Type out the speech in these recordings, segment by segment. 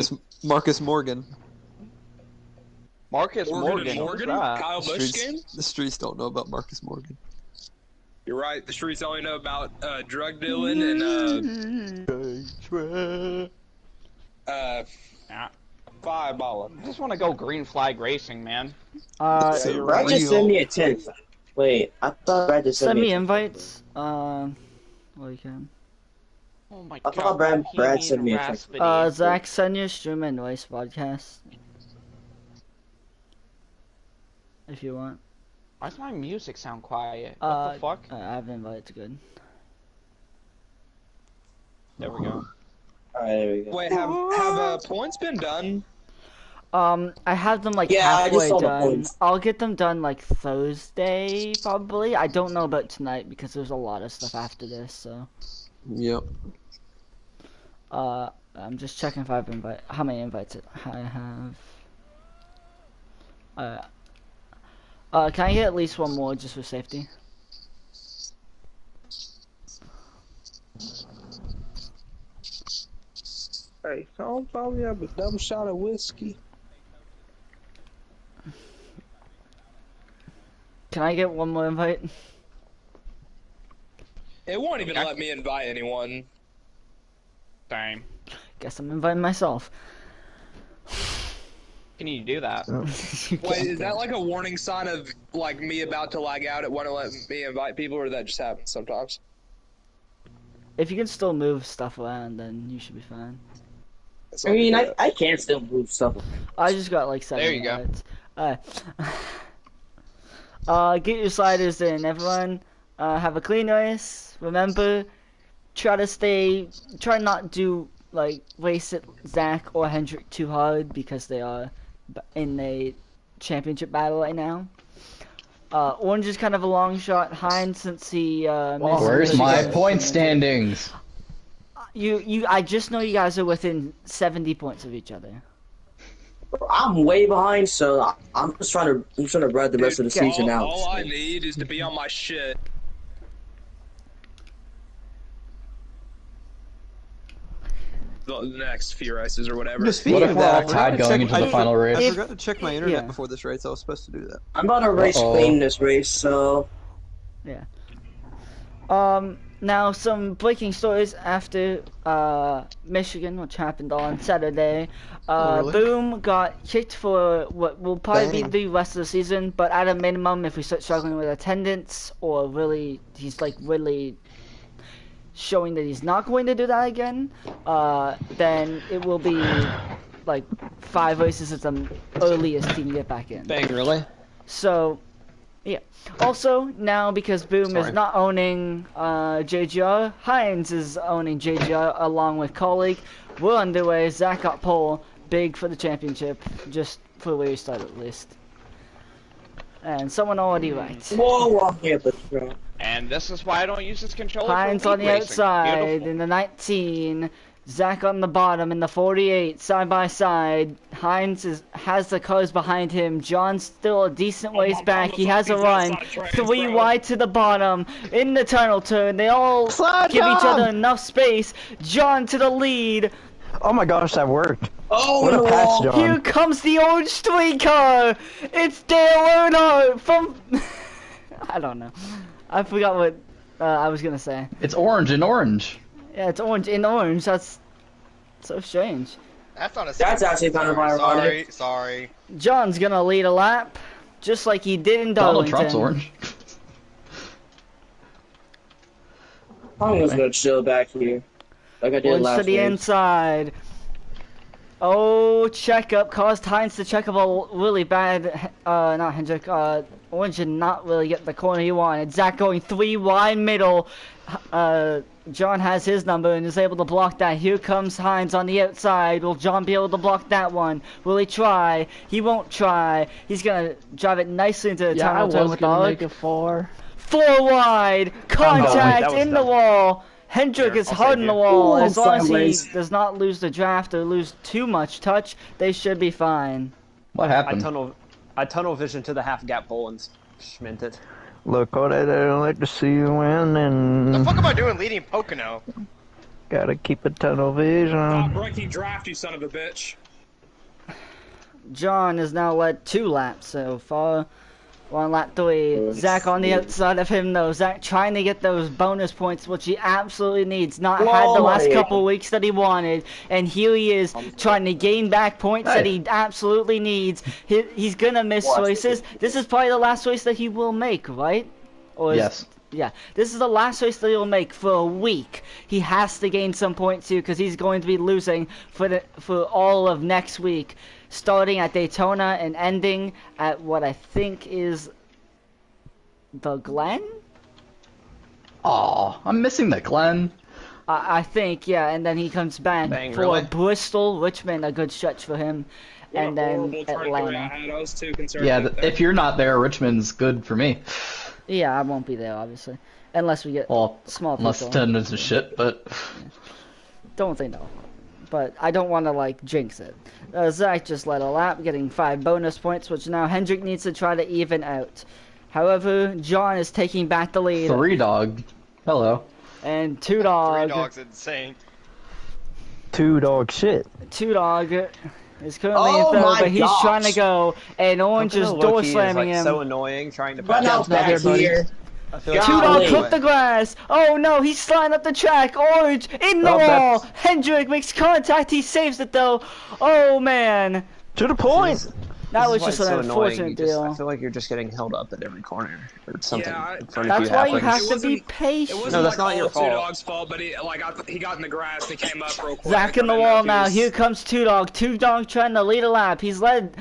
It's Marcus Morgan. Marcus Morgan. Kyle Buschkin? The streets don't know about Marcus Morgan. You're right. The streets only know about drug dealing and fireballing. I just want to go green flag racing, man. Brad just sent me a 10. Wait, I thought Brad just send sent me a invites. Well, you can. Oh my I god. thought Brad sent me a 10. Zach, send your stream and noise podcast. If you want. Why does my music sound quiet? What the fuck? I have invites, good. There we go. Alright, there we go. Wait, have points been done? I have them like Yeah, I just halfway saw the done. points. I'll get them done like Thursday, probably. I don't know about tonight because there's a lot of stuff after this, so. Yep. I'm just checking if I've how many invites I have. Can I get at least one more just for safety? Hey, I'll probably have a double shot of whiskey. Can I get one more invite? It won't even let me invite anyone. Dang. Guess I'm inviting myself. Can you do that? Wait, is that like a warning sign of like me about to lag out? It won't let me invite people, or that just happens sometimes? If you can still move stuff around, then you should be fine. I mean, I can still move stuff. I just got like 7 There you go. invites. Get your sliders in, everyone. Have a clean race. Remember, try not to like race it Zach or Hendrick too hard because they are in a championship battle right now. Orange is kind of a long shot. Hines, since he where's my point standings? I just know you guys are within 70 points of each other. I'm way behind, so I'm just trying to ride the rest of the season out. All I need is to be on my shit. The next few races or whatever. Just speaking What if of we're that, all I forgot tied to going check- into the final race? I forgot to check my internet Yeah. before this race. I was supposed to do that. I'm about to race Uh-oh. clean this race, so Yeah. Now some breaking stories after Michigan, which happened on Saturday. Really? Boom got kicked for what will probably Dang. be the rest of the season, but at a minimum, if we start struggling with attendance or really, he's like really showing that he's not going to do that again, then it will be like 5 races at the earliest he can get back in. Dang, really? So, yeah. Also, now because Boom is not owning JGR, Hines is owning JGR along with colleague. We're underway. Zach got pole. Big for the championship, just for where you start at least. And someone already ranked. whoa, I'm here, but bro. And this is why I don't use this controller. Hines for on the league racing. outside Beautiful. in the 19. Zach on the bottom in the 48, side by side. Hines has the cars behind him. John's still a decent ways back. He has a run. 3 wide to the bottom in the tunnel turn. They all give each other enough space. John to the lead. Oh my gosh, that worked. Oh, What a no. pass, John. Here comes the orange street car. It's Dale Earnhardt from. I don't know. I forgot what I was gonna say. It's orange and orange. Yeah, it's orange in orange. That's so strange. That's not a. That's actually kind of ironic. Sorry. John's gonna lead a lap, just like he did in Donald Darlington. Trump's orange. I'm just gonna chill back here, like I did Orange last to the race. inside. Oh, checkup caused Hines to check up a really bad. Not Hendrick. Orange did not really get the corner he wanted. Zach going 3 wide middle. John has his number and is able to block that. Here comes Hines on the outside. Will John be able to block that one? Will he try? He won't try. He's gonna drive it nicely into the tunnel turn with the make arc. it 4. 4 wide. Contact that was in the dumb. wall. Hendrick is I'll hard save in the you. wall. Ooh, As long as he sideways. does not lose the draft or lose too much touch, they should be fine. What I happened? tunnel vision to the half gap pole and schmint it. Look, what I don't like to see you win, The and fuck am I doing leading Pocono? Gotta keep a tunnel vision. Top rookie draft, you son of a bitch. John has now led 2 laps so far. We're on lap 3. Zach on the outside of him though. Zach trying to get those bonus points, which he absolutely needs. Not had the last couple weeks that he wanted. And here he is trying to gain back points that he absolutely needs. He's gonna miss races. This is probably the last race that he will make, right? Or Yes. Yeah, this is the last race that he'll make for a week. He has to gain some points here because he's going to be losing for all of next week, starting at Daytona and ending at what I think is the Glen. Aw, I'm missing the Glen. I think, yeah, and then he comes back Dang, for really? Bristol, Richmond, a good stretch for him, and then Atlanta. I was too concerned. Yeah, about that. if you're not there, Richmond's good for me. Yeah, I won't be there obviously, unless we get Well, small unless people. attendance is shit, but Don't think no. But I don't want to, like, jinx it. Zach just led a lap, getting 5 bonus points, which now Hendrick needs to try to even out. However, John is taking back the lead. 3 dog. Hello. And 2 Dog. 3 Dog's insane. 2 dog shit. 2 Dog is currently in Oh third, my but he's gosh. trying to go. And Orange is Pocono door low-key is, slamming like, him. so annoying trying to Run pass out back here. I feel like 2 Dog Golly. clipped the grass. Oh no, he's sliding up the track. Orange in the Oh, wall. that's- Hendrick makes contact. He saves it though. Oh man. To the point. That was This is just why an it's so annoying. unfortunate You just- I deal. feel like you're just getting held up at every corner or something Yeah, in front of That's you why you happens. have to be It patient. wasn't No, that's like not your all fault. Two Dog's fault, but he got in the grass and he came up real quick. Zach in the I didn't know wall if he now. was- Here comes 2 Dog. 2 Dog trying to lead a lap. He's led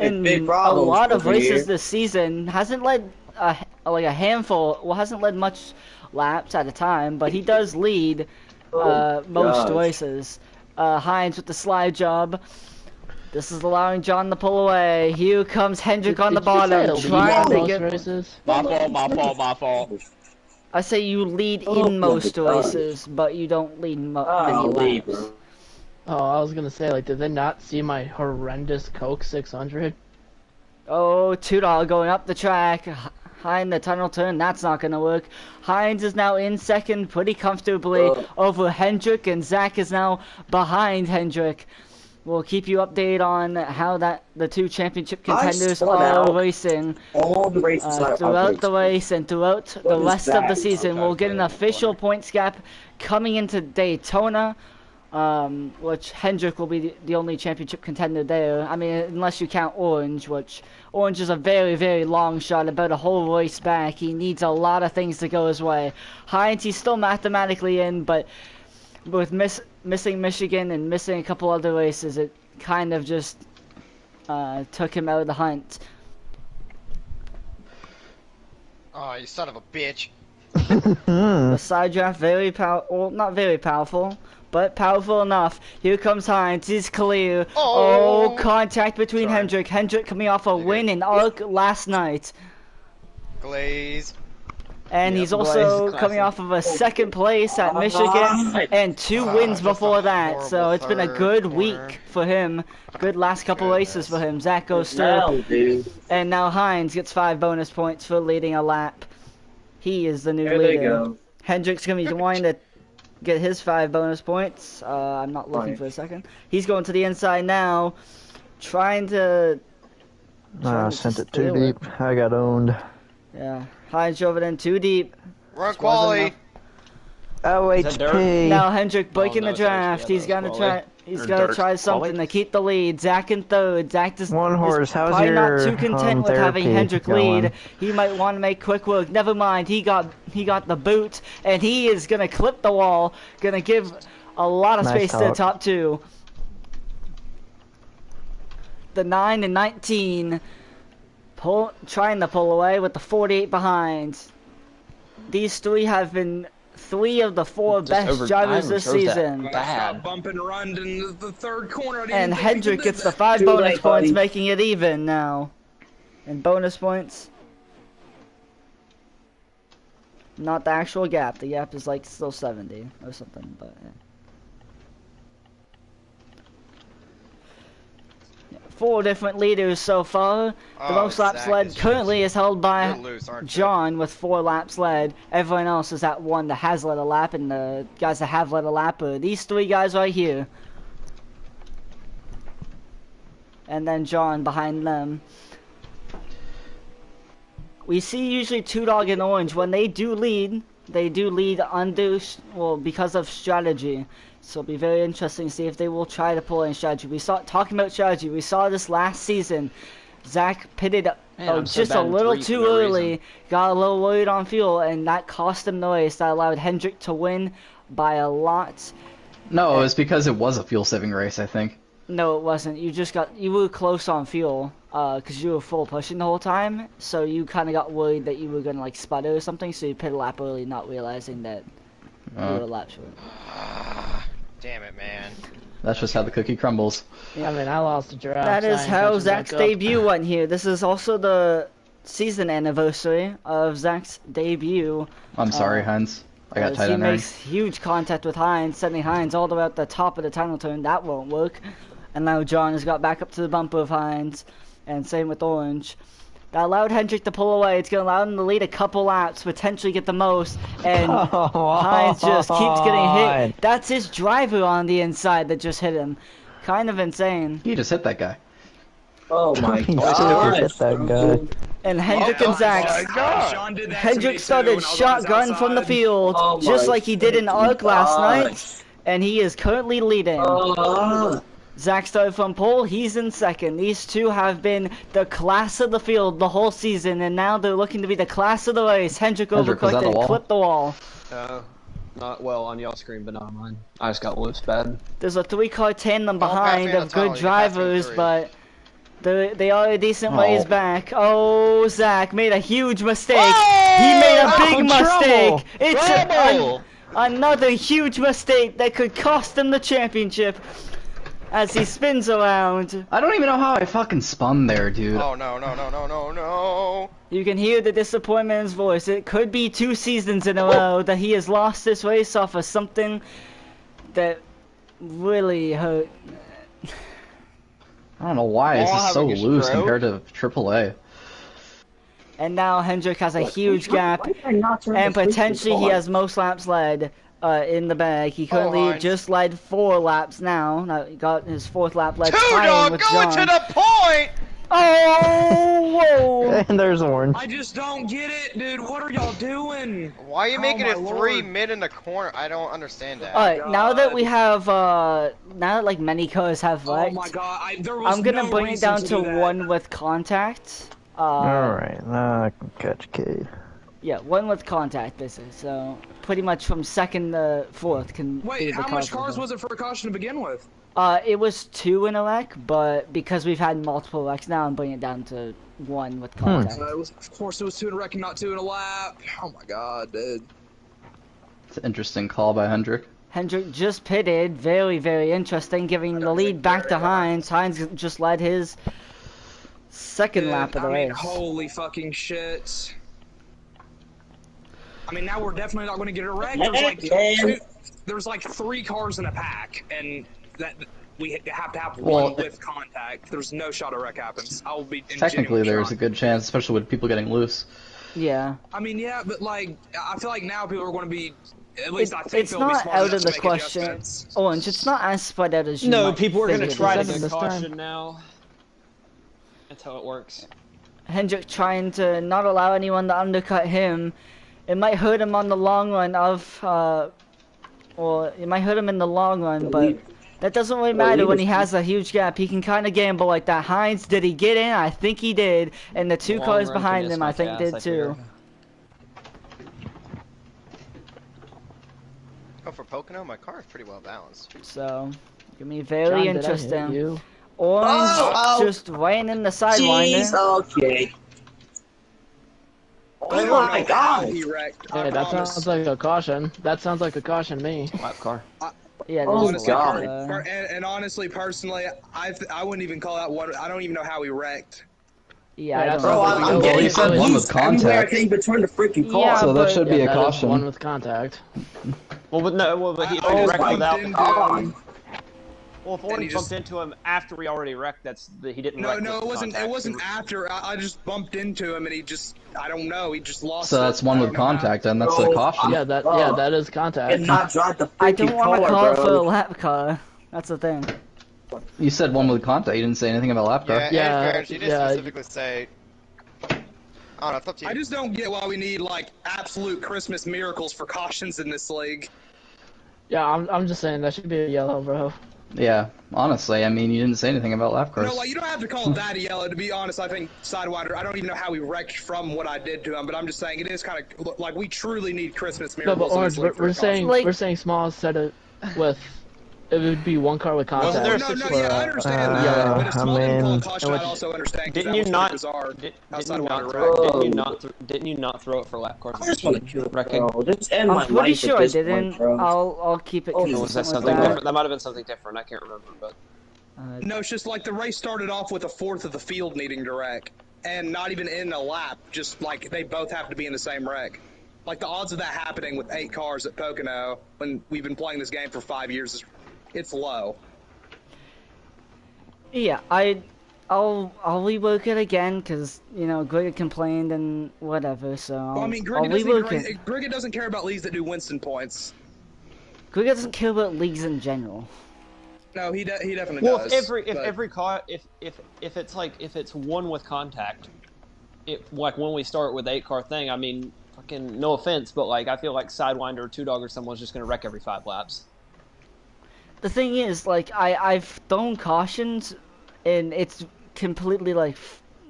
in Big a problems lot of over races here. this season. Hasn't led like a handful. Well, hasn't led much laps at a time, but he does lead most gosh. races. Hines with the slide job. This is allowing John to pull away. Here comes Hendrick on the bottom, trying to get. My fault, my fault, my fault. I say you lead Oh in most my gosh. races, but you don't lead many Golly, laps. bro. Oh, I was gonna say, like, did they not see my horrendous Coke 600? Oh, 2 Dog going up the track. High in the tunnel turn, that's not gonna work. Hines is now in second pretty comfortably over Hendrick, and Zach is now behind Hendrick. We'll keep you updated on how the 2 championship contenders spun are out. racing All the races are throughout the race and throughout the What is rest of the that? season. We'll get an official points gap coming into Daytona, which Hendrick will be the only championship contender there. I mean, unless you count Orange, which Orange is a very, very long shot, about a whole race back. He needs a lot of things to go his way. Hines, he's still mathematically in, but with missing Michigan and missing a couple other races, it kind of just took him out of the hunt. Oh, you son of a bitch. The side draft, very well, not very powerful, but powerful enough. Here comes Hines, he's clear. Oh, contact between Sorry. Hendrick. Hendrick coming off a win in Arc last night. Glaze. And Yep, he's also Blaze, coming off of a second place at Michigan and 2 wins before that. So it's been a good week for him. Good last couple races for him. Zach goes through. Hell, dude. And now Hines gets 5 bonus points for leading a lap. He is the new There they leader. go. Hendrick's going to be wanting to get his 5 bonus points. I'm not looking Right. for a second. He's going to the inside now. Trying to I sent it too steal it. deep. I got owned. Yeah. Hines drove it in too deep. Run Just wasn't quality. enough. OHP. Now Hendrick breaking no, the it's actually- draft. yeah, He's that gonna was try. quality. He's Or gonna dirt. try something Quality? to keep the lead. Zach in third. Zach just One horse. is How's probably not your too content with having therapy Hendrick going? lead. He might want to make quick work. Never mind. He got the boot, and he is gonna clip the wall. Gonna give a lot of Nice space to the talk. top 2. The 9 and 19 trying to pull away with the 48 behind. These 3 have been 3 of the 4 Just best over drivers time this shows that. season. Bad. Bump and run in the third corner. I didn't And even think he Hendrick did gets the that. 5 Too bonus late, points, buddy. making it even now. And bonus points. Not the actual gap. The gap is like still 70 or something, but yeah. 4 different leaders so far. The most laps Zach led is currently is held by You're loose, aren't you? John with 4 laps led. Everyone else is at 1 that has led a lap, and the guys that have led a lap are these 3 guys right here. And then John behind them. We see usually 2Dog and Orange. When they do lead under, well, because of strategy. So it'll be very interesting to see if they will try to pull in strategy. We saw, talking about strategy, we saw this last season. Zach pitted just a little too early, got a little worried on fuel, and that cost him the race. That allowed Hendrick to win by a lot. No, it was because it was a fuel-saving race, I think. No, it wasn't. You were close on fuel, because you were full pushing the whole time, so you kind of got worried that you were going to, like, sputter or something, so you pit a lap early, not realizing that you were a lap short. Damn it, man. That's just how the cookie crumbles. I mean, I lost a draft. That is how Zach's debut went here. This is also the season anniversary of Zach's debut. I'm sorry, Heinz. I got tight on He makes huge contact with Heinz, sending Heinz all the way at the top of the tunnel turn. That won't work. And now John has got back up to the bumper of Heinz, and same with Orange. That allowed Hendrick to pull away. It's going to allow him to lead a couple laps, potentially get the most, and Heinz just keeps getting hit. That's his driver on the inside that just hit him. Kind of insane. He just hit that guy. Oh my He god. hit that guy. And Hendrick and Zach. Hendrick started shotgun from the field, just like he did in ARC last night, and he is currently leading. Zach started from pole, he's in second. These two have been the class of the field the whole season, and now they're looking to be the class of the race. Hendrick overcooked and clipped the wall. Not well on y'all's screen, but not on mine. I just got loose bad. There's a 3-car tandem behind of good drivers, but they are a decent ways back. Oh, Zach made a huge mistake. He made a big mistake. It's another huge mistake that could cost him the championship. As he spins around. I don't even know how I fucking spun there, dude. Oh, no. You can hear the disappointment in his voice. It could be 2 seasons in a row that he has lost this race off of something that really hurt. I don't know why it's just so loose compared to AAA. And now Hendrick has a huge gap, and potentially he has most laps led. In the bag. He currently just led 4 laps now. Now he got his 4th lap led. 2Dog going to the point! Oh, whoa! And there's Orange. I just don't get it, dude. What are y'all doing? Why are you making it 3 mid in the corner? I don't understand that. Alright, now that we have, now that like many cars have wrecked, oh my god, there was I'm gonna no bring it down to that. 1 with contact. Alright, now I can catch Cade. Yeah, 1 with contact, this is. So, pretty much from 2nd to 4th can Wait, be the how much cars was it for a caution to begin with? It was 2 in a wreck, but because we've had multiple wrecks now, I'm bringing it down to 1 with contact. Of course it was 2 in a wreck and not 2 in a lap. Oh my god, dude. It's an interesting call by Hendrick. Hendrick just pitted, very, very interesting, giving the lead back to Heinz. Heinz just led his 2nd lap of the race. Holy fucking shit. I mean, now we're definitely not going to get a wreck. There's like 3 cars in a pack, and that we have to have 1 with contact. There's no shot a wreck happens. I'll be technically there's a good chance, especially with people getting loose. Yeah. I mean, yeah, but like I feel like now people are going to be. At least I think it's not out of the question. Orange, it's not as spread out as you might people are going to think try it to is. get caution now. That's how it works. Hendrick trying to not allow anyone to undercut him. It might hurt him on the long run or it might hurt him in the long run, but that doesn't really matter when he has a huge gap. He can kind of gamble like that. Heinz, did he get in? I think he did. And the 2 cars behind him, I think, did too. Oh, for Pocono, my car is pretty well balanced. So, gonna be very interesting. Orange just weighing in the sidewinder. Okay. Oh my god! Yeah, that sounds like a caution. That sounds like a caution to me. Lap car. Yeah, oh god. And honestly, personally, I wouldn't even call that one. I don't even know how he wrecked. Yeah, I don't bro, know. I'm getting he said 1 with contact. I between the freaking car. Yeah, so that should be a caution. 1 with contact. Well, but no, but he I wrecked without. Well, if And Orange he just- bumped into him after we already wrecked, he didn't wreck No, with it wasn't. contact. It wasn't after. I just bumped into him, and he just. I don't know. He just lost. So that's one I with don't know how. contact, and that's a caution. Yeah, that is contact. And not drive the I freaking don't want to car, call it bro. for a lap car. That's the thing. You said one with contact. You didn't say anything about lap car. Yeah, Yeah, and fairness, you did yeah. specifically say. I don't know, it's up to you. I just don't get why we need like absolute Christmas miracles for cautions in this league. Yeah, I'm just saying that should be a yellow, bro. Yeah, honestly, I mean, you didn't say anything about lap cars. No, like you don't have to call it that a yellow. To be honest, I think Sidewinder. I don't even know how he wrecked from what I did to him, but I'm just saying it is kind of like we truly need Christmas No, miracles. but in Orange, this league for we're a saying Like- we're saying small set it with. It would be one car with contact. Wasn't there a No, situation- yeah, I understand that, but if I Small didn't call a mean- caution, I'd also understand. 'Cause Didn't that you was not? pretty bizarre. Didn't you not? wreck. Didn't you not throw it for lap cars? I just want to kill it, Wrecking. bro. Just end my I'm pretty life sure at I this didn't. point, bro. I'll keep it Oh, Or consistent was that with something that. different? That might have been something different. I can't remember, but. No, it's just like the race started off with a fourth of the field needing to wreck, and not even in a lap. Just like they both have to be in the same wreck. Like the odds of that happening with 8 cars at Pocono when we've been playing this game for 5 years it's low. Yeah, I'll rework it again because you know Greg complained and whatever. So Well, I mean, I'll rework it. Greg doesn't care about leagues that do Winston points. Greg doesn't care about leagues in general. No, he definitely Well, does. if but- every car, if it's like if it's one with contact, like when we start with 8 car thing, I mean, fucking no offense, but like I feel like Sidewinder or 2 Dog or someone's just gonna wreck every 5 laps. The thing is, like I've thrown cautions, and it's completely like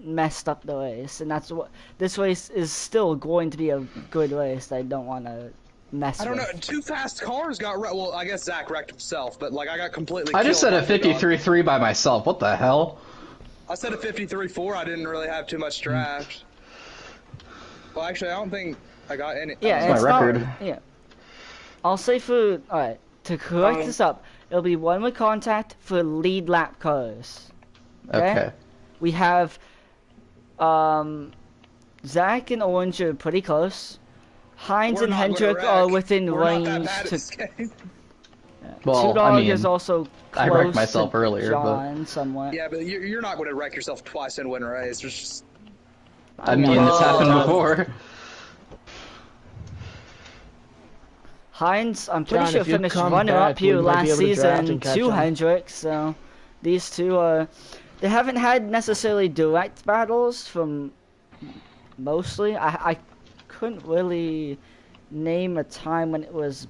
messed up the race, and that's what this race is still going to be a good race. I don't want to mess. I don't know. with. 2 fast cars got wrecked. Well, I guess Zach wrecked himself, but like I got completely. I just said killed a by 2 Dog. 53-3 by myself. What the hell? I said a 53-4. I didn't really have too much draft. Well, actually, I don't think I got any. Yeah, That's it's my not- record. yeah, I'll say for alright to correct this up, it'll be 1 with contact for lead lap cars. Okay. We have Zach and Orange are pretty close. Heinz We're and not gonna Hendrick wreck. are within We're not that range bad at to. this game. Well, 2 Dog I mean, is also close I wrecked myself to earlier, John somewhat. Yeah, but you're not going to wreck yourself twice in one race. There's just I mean, it's happened before. Heinz, I'm pretty John, sure if you finished come runner-up back, here we might be last able to draft season and catch to him. Hendrick, so these two are. They haven't had necessarily direct battles from mostly. I couldn't really name a time when it was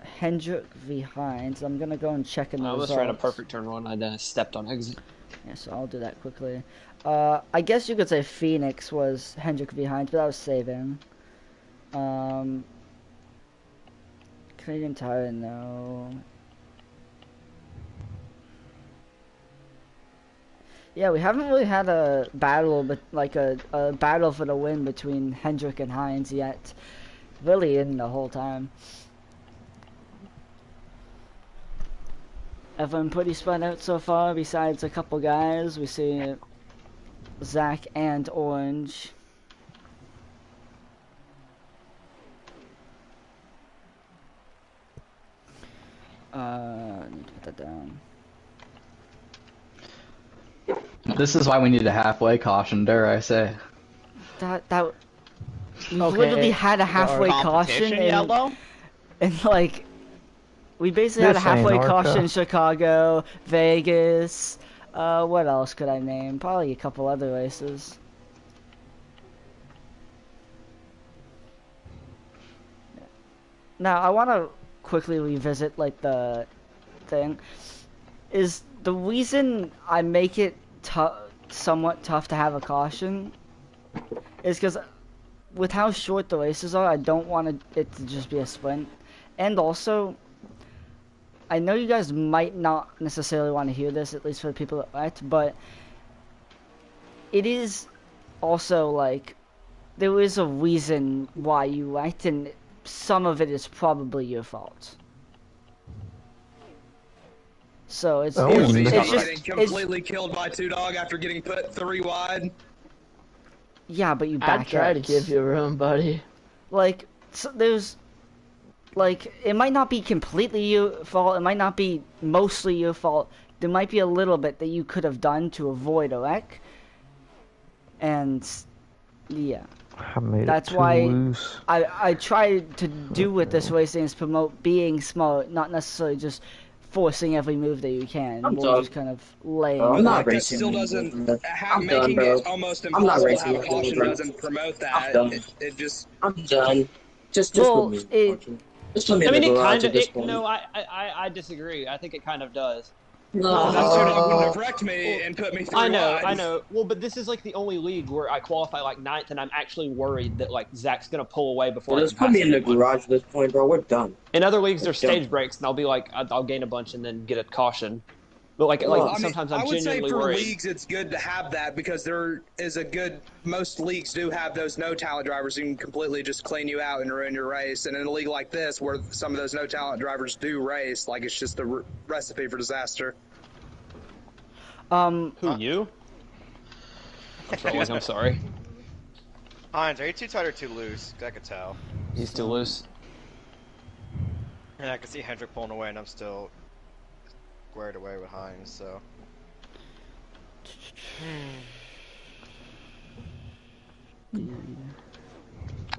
Hendrick v Heinz. I'm gonna go and check in the I was results. trying a perfect turn run. I then stepped on exit. Yeah, so I'll do that quickly. I guess you could say Phoenix was Hendrick v Heinz, but that was saving. Canadian Tire, no. Yeah, we haven't really had a battle, but like a battle for the win between Hendrick and Heinz yet. Really in the whole time. Everyone pretty spread out so far, besides a couple guys. We see Zach and Orange. I need to put that down. This is why we need a halfway caution, dare I say. That we Okay, literally had a halfway caution Competition yellow. and like we basically had a This ain't halfway Orca. caution in Chicago, Vegas. What else could I name? Probably a couple other races. Now I want to quickly revisit like the thing. Is the reason I make it somewhat tough to have a caution is because with how short the races are, I don't want it to just be a sprint. And also, I know you guys might not necessarily want to hear this, at least for the people that wrecked, but it is also like, there is a reason why you wrecked, and some of it is probably your fault. So it's, Oh, it's, yeah. it's just, getting completely killed by 2 Dog after getting put 3 wide. yeah, but you I back try out. to give you room, buddy. Like, so there's like, it might not be completely your fault, it might not be mostly your fault. There might be a little bit that you could have done to avoid a wreck. And, yeah. That's why loose. I try to do with this racing is promote being smart, not necessarily just forcing every move that you can. I'm More done. just kind of laying. I'm not That racing. still doesn't. I'm Making done, bro. it almost I'm not impossible to racing have a caution bro. doesn't promote I'm that. done. It just. I'm done. Just Well, put me. Just put me I in mean, the it garage kind at of. this point. No, I disagree. I think it kind of does. Well, then Tunic wouldn't have wrecked me and put me through. I know, lines. I know. Well, but this is like the only league where I qualify like 9th, and I'm actually worried that like Zach's gonna pull away before. Well, I just can put me pass in the anyone. garage at this point, bro. We're done. In other leagues, there's We're done. stage breaks, and I'll be like, I'll gain a bunch and then get a caution. But like, Well, I mean, sometimes I'm I would say genuinely for worried. leagues it's good to have that because there is a good. Most leagues do have those no talent drivers who can completely just clean you out and ruin your race. And in a league like this, where some of those no talent drivers do race, like it's just a recipe for disaster. Who, you? I'm trolling, I'm sorry. Hines, are you too tight or too loose? 'Cause I could tell. He's too loose. Yeah, I can see Hendrick pulling away, and I'm still squared away with Hines, so.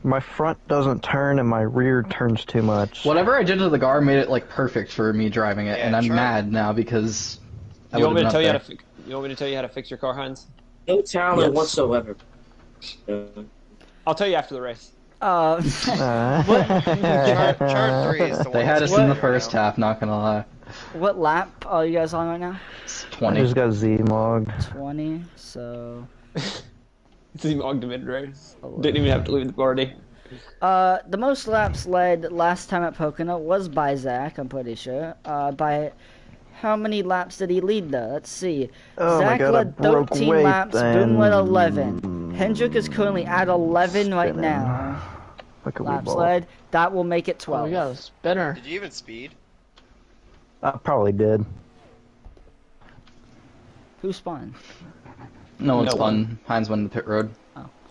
My front doesn't turn and my rear turns too much. Whatever I did to the car made it like perfect for me driving it, Yeah, and I'm try- mad now because I You want me would've to tell been you how up to? You want me to tell you how to fix your car, Hines? No talent Yes. whatsoever. I'll tell you after the race. Turn 3 is the one. They had that's us in the right first now. half, not gonna lie. What lap are you guys on right now? It's I 20. just got Z-mogged. 20, so... It's even logged mid race. Didn't even have to leave the party. The most laps led last time at Pocono was by Zach, I'm pretty sure. By how many laps did he lead though? Let's see. Oh my Zach God, I led broke 13 weight laps, Boom led 11. then. Hendrick is currently at 11 right Spinning. now. Like a Laps wee ball. led, that will make it Oh, 12. we got a spinner. Did you even speed? I probably did. Who spawned? No one's No fun. Hines went to the pit road.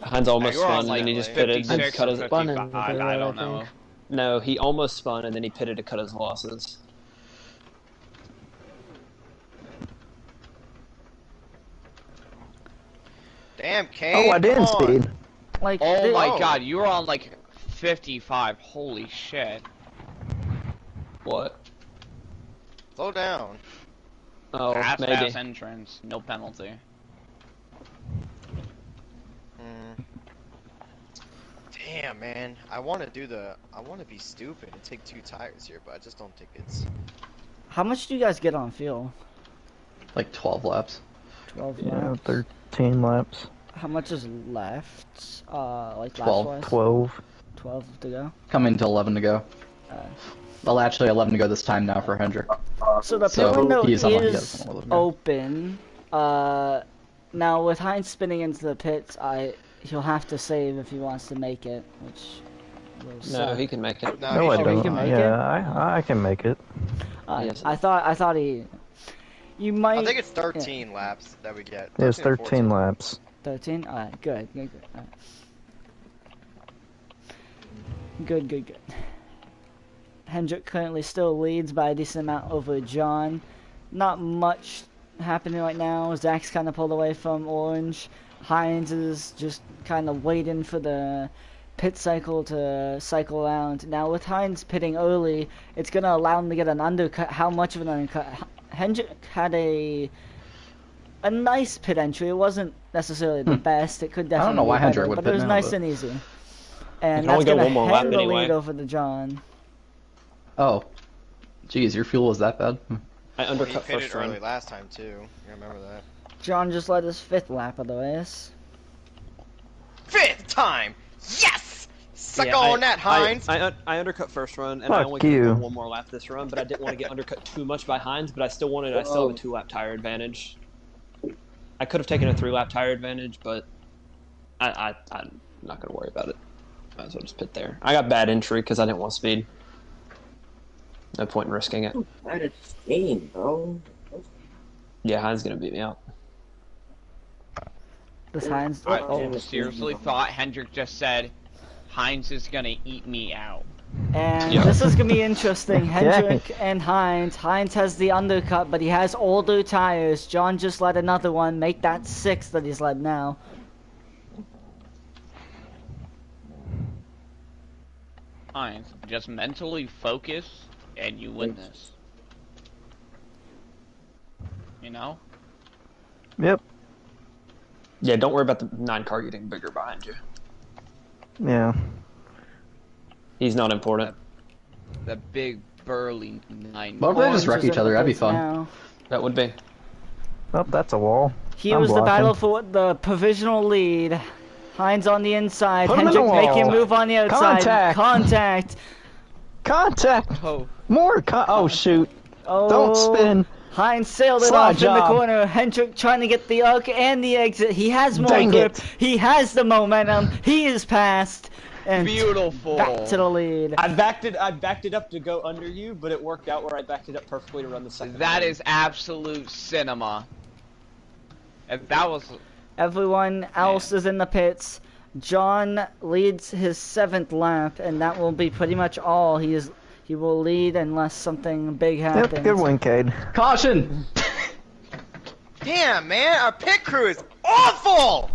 Hines almost you were on spun, and then he just like pitted and 56 cut or his. Spun in 55, the I third, don't I know. think. No, he almost spun, and then he pitted to cut his losses. Damn, Kane. Oh, I did come on. speed. Like, Oh the- my Oh. god, you were on like 55. Holy shit. What? Slow down. Oh, Fast maybe. entrance, no penalty. Damn, man. I want to be stupid and take 2 tires here, but I just don't think it's. How much do you guys get on fuel? Like 12 laps. 12 Yeah, laps. 13 laps. How much is left? Like 12. laps-wise? 12. 12 to go. Coming to 11 to go. Well, actually 11 to go this time now for Hendrick. So the pit So, window he's on- he has is 11 to go. open. Now with Heinz spinning into the pits, he'll have to save if he wants to make it, which will No, suck. he can make it. No, No, I he Oh, he don't. can make Yeah, I can make it. Yes. I thought he. You might. I think it's 13 laps that we get. It's 13 or 13 laps. 13. All right, good. All right. Good. Hendrick currently still leads by a decent amount over John. Not much happening right now. Zach's kind of pulled away from Orange. Hines is just kind of waiting for the pit cycle to cycle around. Now with Hines pitting early, it's going to allow him to get an undercut. How much of an undercut? Hendrick had a nice pit entry. It wasn't necessarily the best. It could definitely I don't know why be better, Hendrick would but pit it was now, nice but- and easy. You And can only that's go going to one more lap hand the anyway. lead over to John. Oh. Jeez, your fuel was that bad? I He undercut pitted first early run. last time too. You remember that? John just led his 5th lap of the race. 5th time. Yes. Suck Yeah, on that, Hines. I undercut first run, and I Fuck only could you. go one more lap this run, but I didn't want to get undercut too much by Hines, but I still have a 2-lap tire advantage. I could have taken a 3-lap tire advantage, but I'm not going to worry about it. Might as well just pit there. I got bad entry because I didn't want speed. No point in risking it. That is game, bro. Yeah, Hines going to beat me out. Does Hines? I Oh, seriously thought Hendrick just said, Hines is gonna eat me out. And Yeah. this is gonna be interesting. Hendrick and Hines. Hines has the undercut, but he has older tires. John just led another one, make that 6 that he's led now. Hines, just mentally focus, and you win this. You know? Yep. Yeah, don't worry about the 9 car getting bigger behind you. Yeah. He's not important. The big burly 9. Well, if they just Orange wreck is each in the other, that'd be pits fun. now. That would be. Oh, that's a wall. Here I'm was the blocking. battle for the provisional lead. Hines on the inside. Put him in the Hendrick making a wall. move on the outside. Contact. Contact. Contact! Oh. More oh, shoot. Oh. Don't spin. Hines sailed it Slide off in the job. corner. Hendrick trying to get the arc and the exit. He has more Dang grip. it. He has the momentum. He is past. And Beautiful. back to the lead. I backed it up to go under you, but it worked out where I backed it up perfectly to run the second. That lane. is absolute cinema. And that was... Everyone else is in the pits. John leads his 7th lap, and that will be pretty much all. He will lead unless something big happens. Yep, good win, Cade. Caution! Damn, man, our pit crew is awful.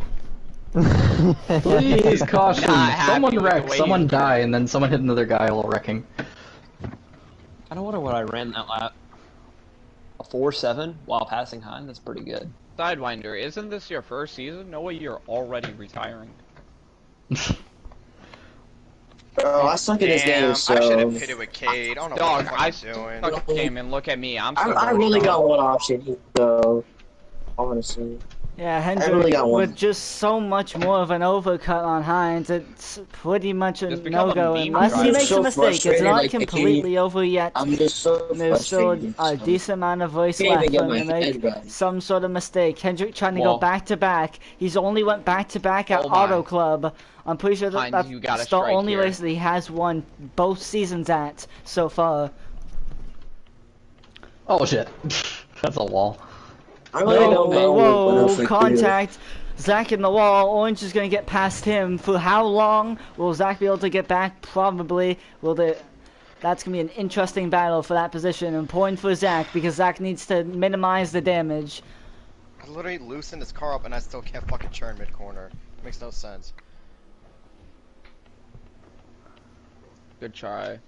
Please, caution. Not happy Someone with the wreck, way someone you- die, and then someone hit another guy while wrecking. I don't wonder what I ran that lap. A 4.7 while passing Hines. That's pretty good. Sidewinder, isn't this your first season? No way you're already retiring. Bro, I suck at this Damn, game, so I should have pitted with Cade. I don't know Dog, what I the fuck I'm doing. suck game and look at me. I'm so I very really strong. got one option here, though. Honestly. Yeah, I Hendrick really got one. with just so much more of an overcut on Hines, it's pretty much a Just become a no-go meme unless he driver. makes So a mistake. It's frustrated, not like, I completely over yet. I'm just so There's still frustrated. a decent amount of race Can't even left get for my him to make head right. some sort of mistake. Hendrick trying to Well- go back-to-back. He's only went back-to-back at Oh my. Auto Club. I'm pretty sure Hines, that's you gotta the strike only here. race that he has won both seasons at so far. Oh shit. That's a wall. I really don't know what else Whoa, we can do. contact. Zach in the wall. Orange is going to get past him. For how long will Zach be able to get back? Probably. That's going to be an interesting battle for that position. Important for Zach because Zach needs to minimize the damage. I literally loosened his car up and I still can't fucking turn mid-corner. Makes no sense. Good try.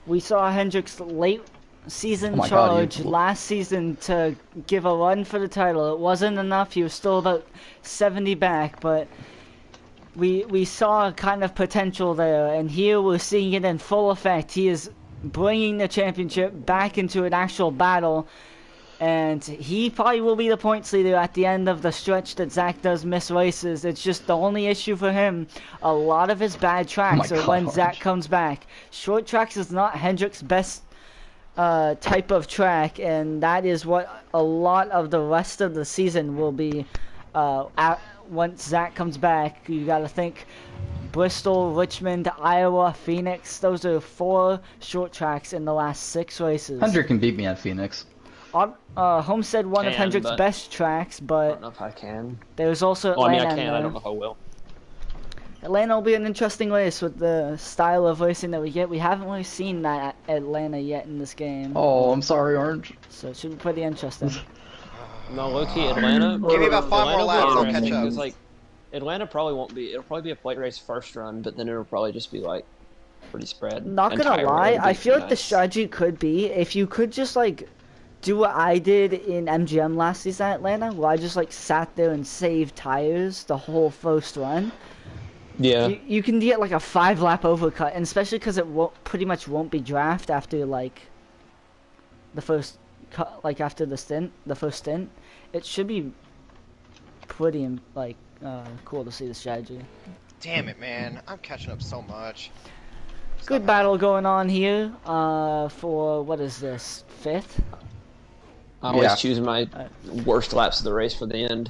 We saw Hendrick's late season Oh my God, charge you- last season to give a run for the title. It wasn't enough. He was still about 70 back, but we saw kind of potential there, and here we're seeing it in full effect. He is bringing the championship back into an actual battle, and he probably will be the points leader at the end of the stretch that Zach does miss races. It's just the only issue for him. A lot of his bad tracks Oh my are when God. Zach comes back. Short tracks is not Hendrick's best type of track, and that is what a lot of the rest of the season will be once Zach comes back. You got to think Bristol, Richmond, Iowa, Phoenix. Those are 4 short tracks in the last 6 races. Hendrick can beat me at Phoenix. Homestead one of Can, Hendrick's but- best tracks, I but don't know if I can. there's also Well, I Atlanta. mean, I in can. I there. don't know if I will. Atlanta will be an interesting race with the style of racing that we get. We haven't really seen that at Atlanta yet in this game, Oh, I'm sorry, Orange. so it should be pretty interesting. No, low-key, Atlanta. Give me about 5 more Atlanta will be laps, I'll interesting, catch up. 'cause, like, Atlanta probably won't be. It'll probably be a plate race first run, but then it'll probably just be like pretty spread. Not And gonna tire lie, wear would I be feel like the nice. strategy could be if you could just like do what I did in MGM last season at Atlanta, where I just like sat there and saved tires the whole first run. Yeah. You can get like a 5-lap overcut, and especially because it pretty much won't be draft after like the first cut, like after the first stint. It should be pretty like cool to see the strategy. Damn it, man. I'm catching up so much. Good battle going on here for what is this 5th? I always Yeah. choose my worst laps of the race for the end.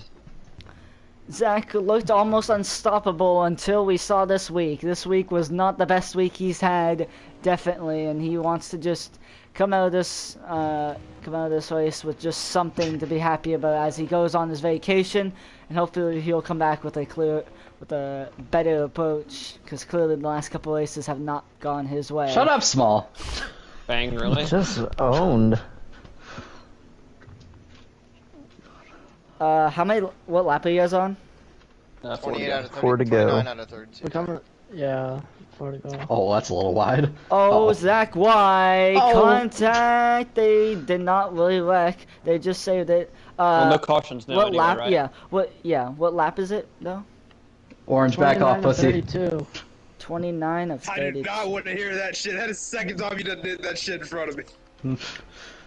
Zach looked almost unstoppable until we saw this week. This week was not the best week he's had, definitely, and he wants to just come out of this race with just something to be happy about as he goes on his vacation, and hopefully he'll come back with a with a better approach, because clearly the last couple races have not gone his way. Shut up, Small. Bang, really? Just owned. What lap are you guys on? 28 out of 30, 4 to go. 29 out of 32. We're coming. Yeah, 4 to go. Oh, that's a little wide. Oh, Uh-oh. Zach, why? Oh. Contact! They did not really wreck. They just saved it. Well, no cautions now. What anyway, lap? right? Yeah. What lap is it though? Orange, back off, 29 to pussy. 32. 29 of I 30. did not want to hear that shit. That is the second time you done did that shit in front of me.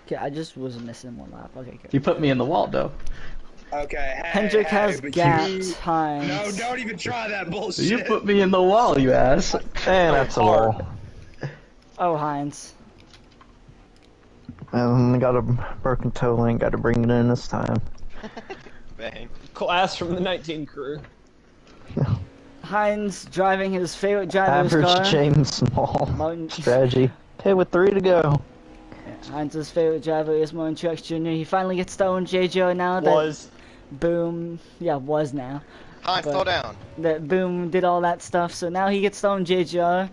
Okay, I just was missing one lap. Okay, good. You put me in the wall, though. Okay, hey, Hendrick has but gapped Hines. No, don't even try that bullshit. You put me in the wall, you ass. And that's a wall. Oh, Hines. Got a broken toe link, gotta bring it in this time. Bang. Class from the 19 crew. Hines driving his favorite driver's Average car. James Small Martin. strategy. Okay, with 3 to go. Hines' favorite driver is Martin Truex Jr. He finally gets to own JJ now that Was. Boom, was now. Hines, But- slow down. That Boom did all that stuff, so now he gets to own JJ.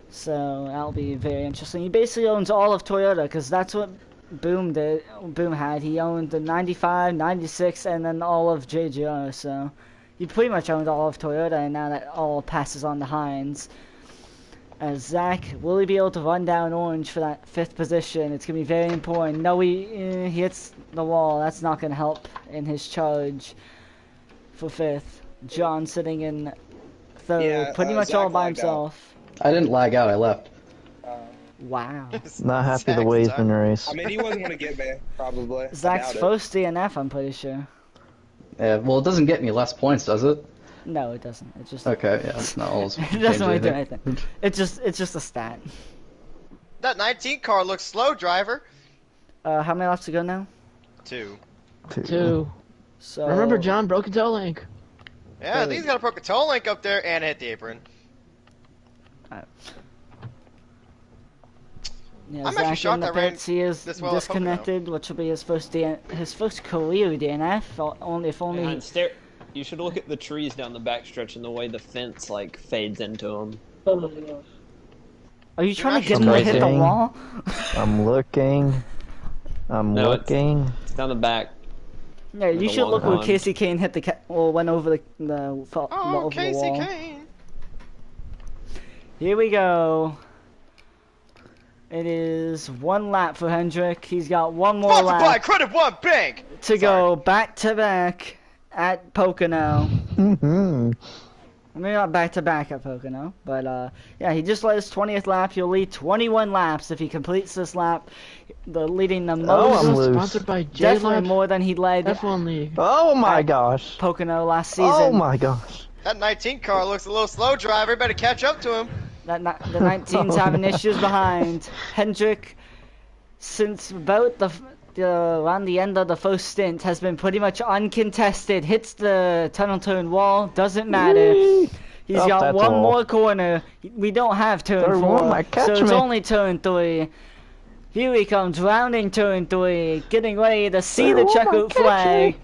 So that'll be very interesting. He basically owns all of Toyota, because that's what Boom did. Boom had. He owned the 95, 96, and then all of JJ. So he pretty much owned all of Toyota, and now that all passes on to Hines. As Zach, will he be able to run down Orange for that 5th position? It's going to be very important. No, he hits the wall. That's not going to help in his charge for 5th. John sitting in 3rd, Yeah, pretty much Zach all by lagged out. himself. I didn't lag out, I left. Wow. Not happy the Zach's way he's time. been raced. I mean, he wasn't gonna get me, probably. I Zach's doubt it. first DNF, I'm pretty sure. Yeah, well, it doesn't get me less points, does it? No, it doesn't. It just Okay, yeah, it's not all. it doesn't really do anything. It's just a stat. That 19 car looks slow, driver. How many laps to go now? 2. 2. So Remember, John broke a toe link. Yeah, I think he's got a broken toe link up there and hit the apron. Yeah, I'm Zach actually shocked in the I ran pits, he is this well at Pocono. disconnected, which will be his first career DNF. Only if only. And you should look at the trees down the backstretch and the way the fence like fades into them. Are you trying to get I'm him to hit the looking. wall? I'm looking. I'm No, looking. It's down the back. Yeah, you the should look where long Casey Kane hit or went over the over Oh, the Casey wall. Kane. Here we go. It is 1 lap for Hendrick. He's got one more Sponsored by lap Credit One Bank. to go back to back at Pocono. Mm-hmm. I mean, not back to back at Pocono, but yeah, he just led his 20th lap. He'll lead 21 laps if he completes this lap. Leading the Oh, most, I'm loose. Sponsored by definitely J-Lab more than he led F1 League. Oh my gosh. Pocono last season. Oh my gosh. That 19 car looks a little slow, driver. Better catch up to him. The 19's having issues behind. Hendrick, since about around the end of the first stint, has been pretty much uncontested. Hits the tunnel turn wall, doesn't matter. Whee! He's Oh, got that's one all. more corner. We don't have turn Third 4, one might catch so it's me. only turn 3. Here he comes, rounding turn 3, getting ready to see the Third one might checkered catch flag. me.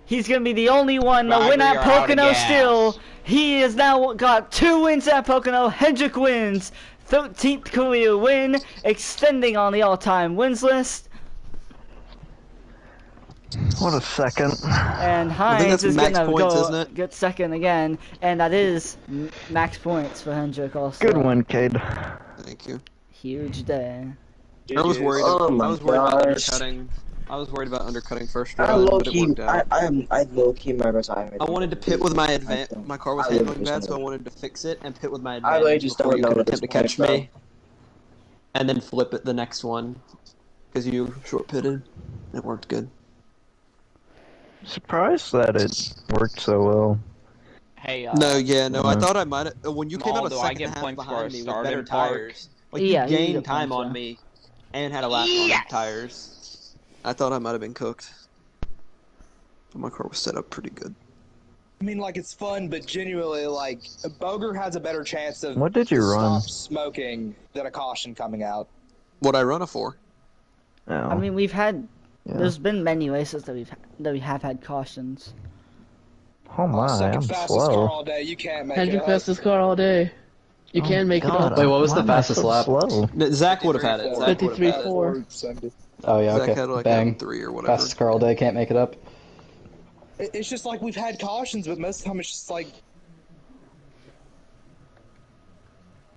He's gonna be the only one to Driver, win at you're out of Pocono gas. still. He has now got 2 wins at Pocono. Hendrick wins. 13th career win, extending on the all-time wins list. What a second. And I think Hines that's is max gonna points, go isn't it? get second again, and that is max points for Hendrick also. Good one, Cade. Thank you. Huge day. I was worried. Oh my I was worried about gosh. undercutting. I was worried about undercutting first I round, low but it key, worked out. I low key my retirement. I wanted to pit with my advantage. don't- My car was I really handling bad, just so I don't- wanted to fix it and pit with my I advantage really just before don't you know could at this attempt to catch point, me. And then flip it the next one, because you short pitted. It worked good. Surprised that it worked so well. Hey, No, yeah, no. I Mhm. thought I might have. When you came out a Although I second get half points for behind me with starting better park. tires, like Yeah, you you gained get time points, on yeah. me, and had a lap on the tires. I thought I might have been cooked. But my car was set up pretty good. I mean, like, it's fun, but genuinely, like, Boger has a better chance of What did you run? stop smoking than a caution coming out. What I run a 4? Oh. I mean, we've had. Yeah. There's been many races that we have had cautions. Oh my, Second I'm fastest car slow. all day. You can't make Hendrick it up. fastest car all day. You Oh can make it God, up. Wait, what was why the am I fastest so lap? slow? Zach would have had it. Zach would have had it. 53.4. Oh yeah, Zach okay. had like Bang. a 3 or whatever. Fastest car all day, can't make it up. It's just like we've had cautions, but most of the time it's just like